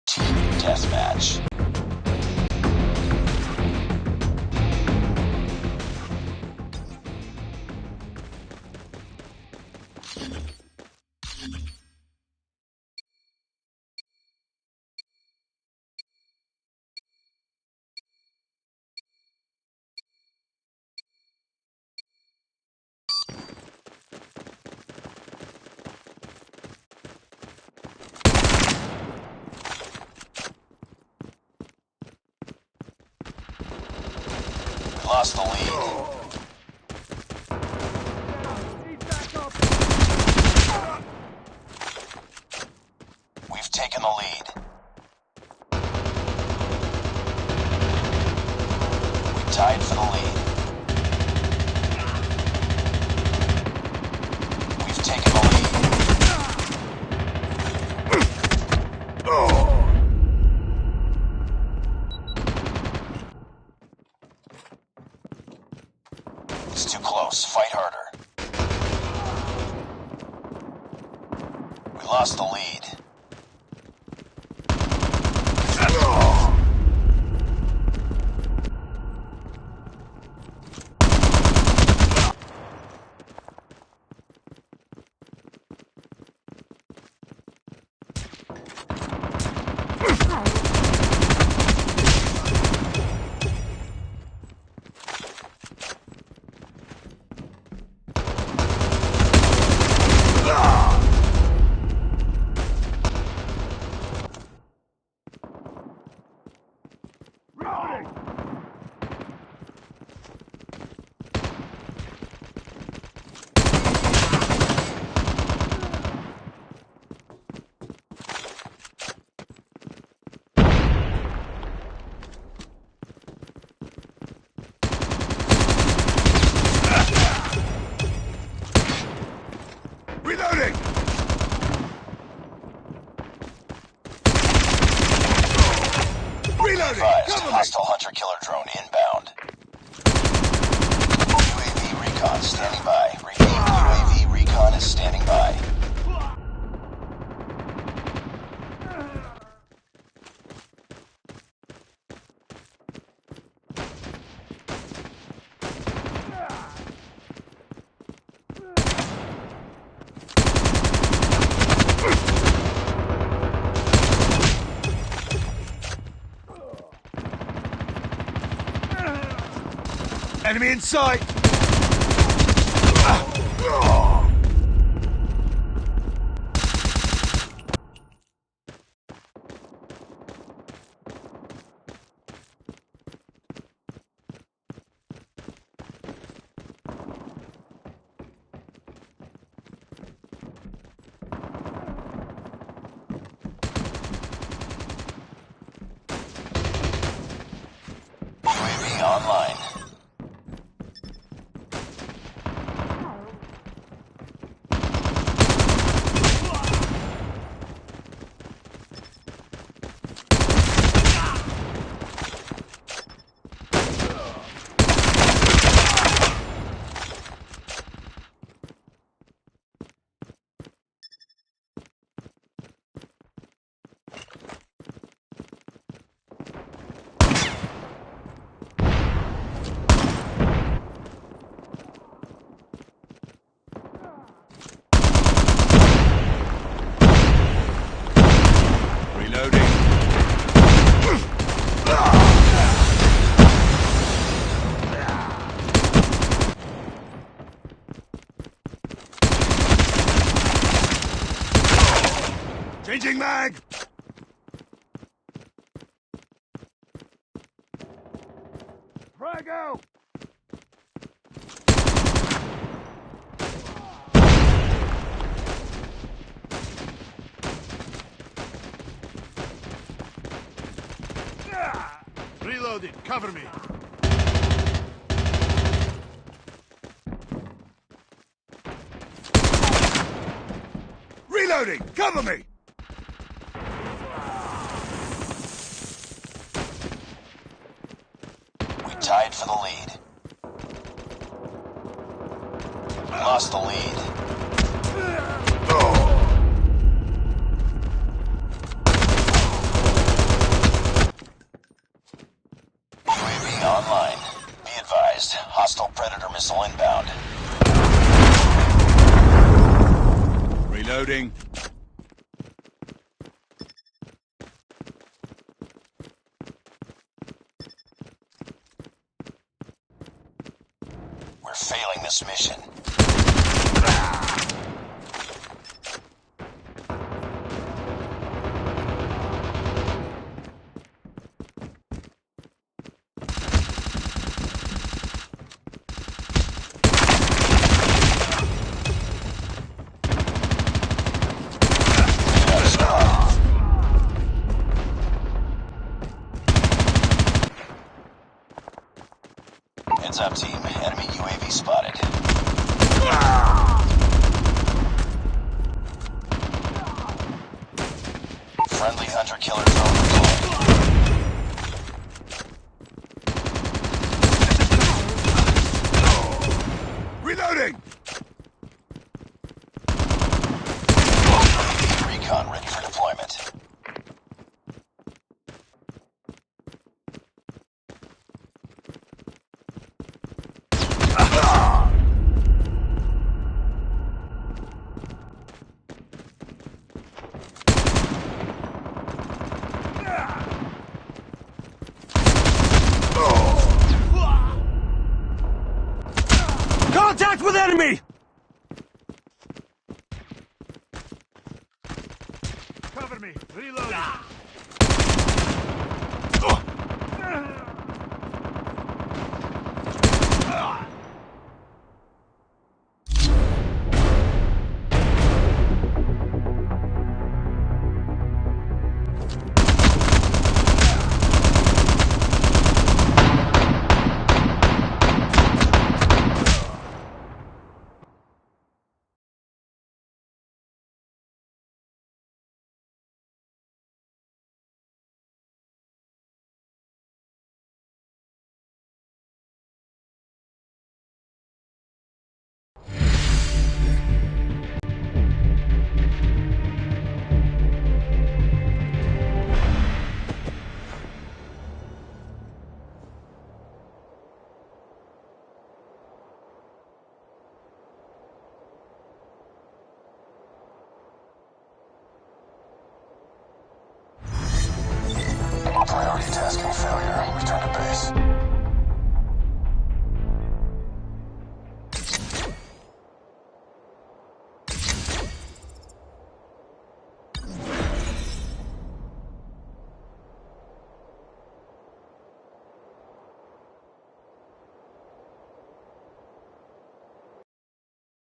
Team deathmatch. Lost the lead. We've taken the lead. We tied for the lead. We've taken the lead. It's too close. Fight harder. We lost the lead. Reloading! Reloading! Hostile hunter-killer drone inbound. UAV recon standing by. Repeat, UAV recon is standing by. Enemy in sight! UAV online. Reloading. Changing mag! Frag out! Reloading, cover me. Reloading, cover me. We tied for the lead. Lost the lead. UAV online. Be advised, hostile Predator missile inbound. Reloading. We're failing this mission. Heads up, team. Enemy UAV spotted. Friendly hunter-killer drone deployed. Reloading! Recon ready for deployment. Contact with enemy! Cover me. Reloading. Priority tasking failure. Return to base.